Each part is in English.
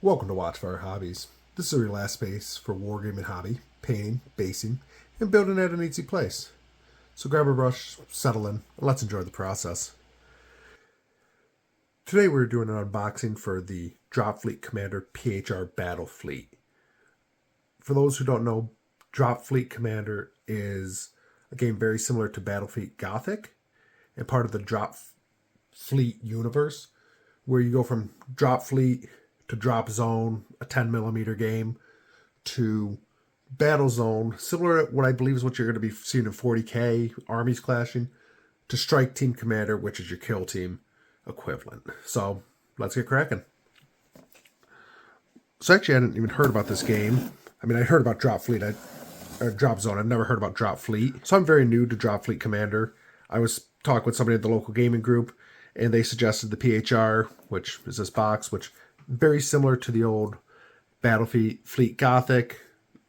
Welcome to Watchfire Hobbies. This is your last space for wargaming hobby, painting, basing, and building at an easy place. So grab a brush, settle in, and let's enjoy the process. Today we're doing an unboxing for the Dropfleet Commander PHR Battlefleet. For those who don't know, Dropfleet Commander is a game very similar to Battlefleet Gothic and part of the Dropfleet universe, where you go from Dropfleet to Drop Zone, a 10mm game, to Battle Zone, similar to what I believe is what you're going to be seeing in 40k, armies clashing, to Strike Team Commander, which is your kill team equivalent. So let's get cracking. So actually, I hadn't even heard about this game. I mean, I heard about Dropfleet, or Drop Zone. I've never heard about Dropfleet. So I'm very new to Dropfleet Commander. I was talking with somebody at the local gaming group, and they suggested the PHR, which is this box, which very similar to the old Battlefleet Gothic,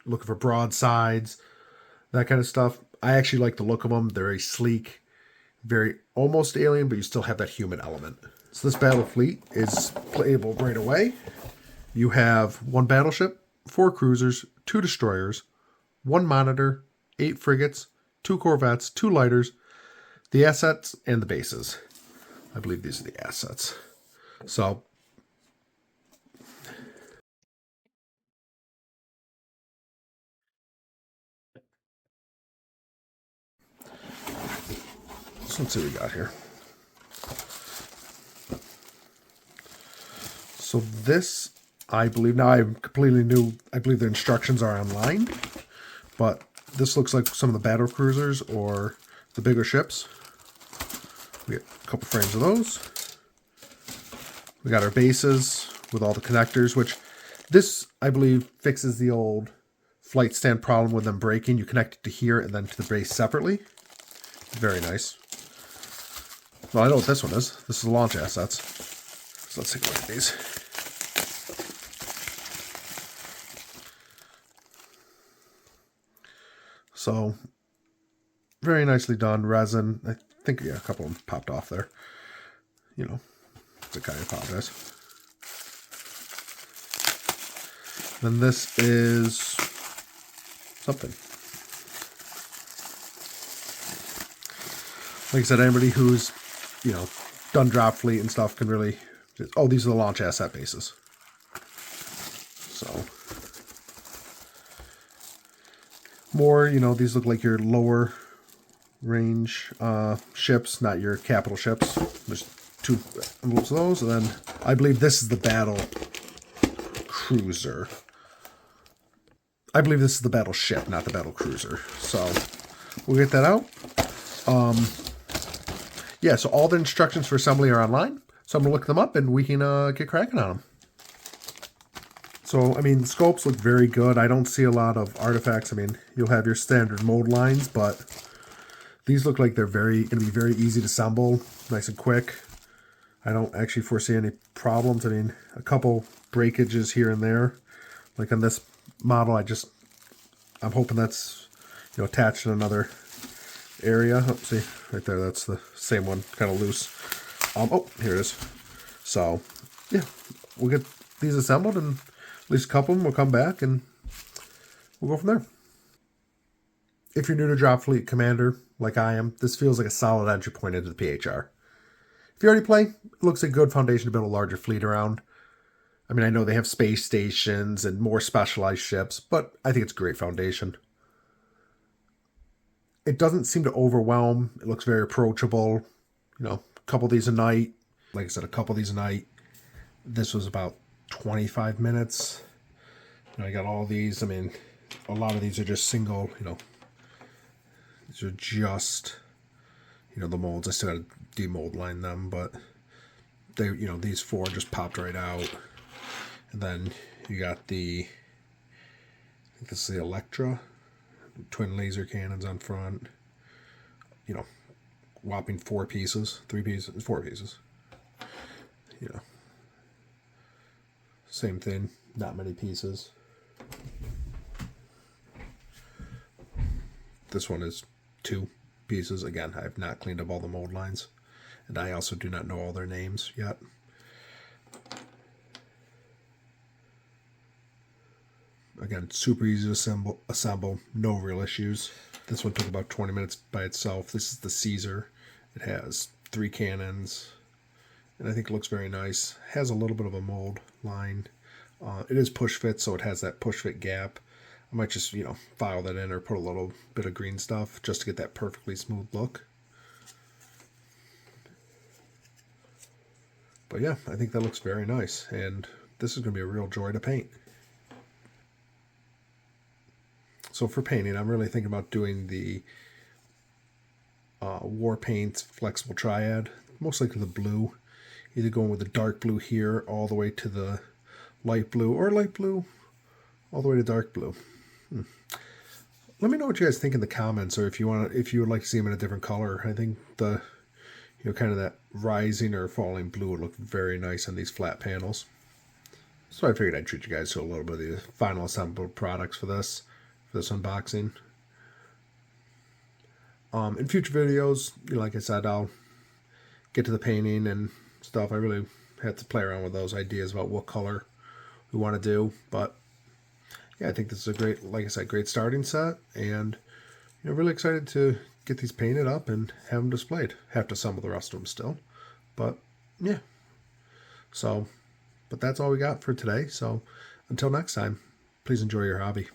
looking for broadsides, that kind of stuff. I actually like the look of them. They're very sleek, very almost alien, but you still have that human element. So this Battlefleet is playable right away. You have 1 battleship, 4 cruisers, 2 destroyers, 1 monitor, 8 frigates, 2 corvettes, 2 lighters, the assets, and the bases. I believe these are the assets. So let's see what we got here. So this, I believe, now I'm completely new. I believe the instructions are online, but this looks like some of the battle cruisers or the bigger ships. We get a couple frames of those. We got our bases with all the connectors, which this, I believe, fixes the old flight stand problem with them breaking. You connect it to here and then to the base separately. Very nice. Well, I know what this one is. This is launch assets. So let's take a look at these. So, very nicely done. Resin. I think, yeah, a couple of them popped off there. You know, it's okay, I apologize. Then this is something. Like I said, anybody who's, done Dropfleet and stuff can really... Oh, these are the launch asset bases. So... More, these look like your lower range ships, not your capital ships. There's 2 envelopes of those, and then I believe this is the battle cruiser. I believe this is the battleship, not the battle cruiser. So we'll get that out. Yeah, so all the instructions for assembly are online. So I'm going to look them up and we can get cracking on them. So, I mean, the scopes look very good. I don't see a lot of artifacts. I mean, you'll have your standard mold lines, but these look like they're going to be very easy to assemble, nice and quick. I don't actually foresee any problems. I mean, a couple breakages here and there. Like on this model, I'm hoping that's, attached in another area. Oh, see, right there, that's the same one, kind of loose. Oh, here it is. So, yeah, we'll get these assembled, and at least a couple of them will come back, and we'll go from there. If you're new to Dropfleet Commander, like I am, this feels like a solid entry point into the PHR. If you already play, it looks like a good foundation to build a larger fleet around. I mean, I know they have space stations and more specialized ships, but I think it's a great foundation. It doesn't seem to overwhelm. It looks very approachable. A couple of these a night. Like I said, a couple of these a night. This was about 25 minutes. I got all these. I mean, a lot of these are just single, these are just, the molds. I still got to demold line them, but they, these 4 just popped right out. And then you got the, I think this is the Electra, twin laser cannons on front. Whopping 4 pieces, 3 pieces, 4 pieces. Same thing, not many pieces. This one is 2 pieces. Again, I have not cleaned up all the mold lines, and I also do not know all their names yet. Again, super easy to assemble, no real issues. This one took about 20 minutes by itself. This is the Caesar. It has 3 cannons, and I think it looks very nice. It has a little bit of a mold line. It is push fit, so it has that push fit gap. I might just, file that in or put a little bit of green stuff just to get that perfectly smooth look. But yeah, I think that looks very nice, and this is going to be a real joy to paint. So for painting, I'm really thinking about doing the War Paints Flexible Triad, most likely the blue. Either going with the dark blue here all the way to the light blue, or light blue all the way to dark blue. Let me know what you guys think in the comments, or if you would like to see them in a different color. I think the kind of that rising or falling blue would look very nice on these flat panels. So I figured I'd treat you guys to a little bit of the final assembled products for this unboxing. In future videos, like I said, I'll get to the painting and stuff. I really have to play around with those ideas about what color we want to do. But yeah, I think this is a great, like I said, great starting set, and really excited to get these painted up and have them displayed. Have to assemble the rest of them still, but yeah. So, but that's all we got for today. So until next time, please enjoy your hobby.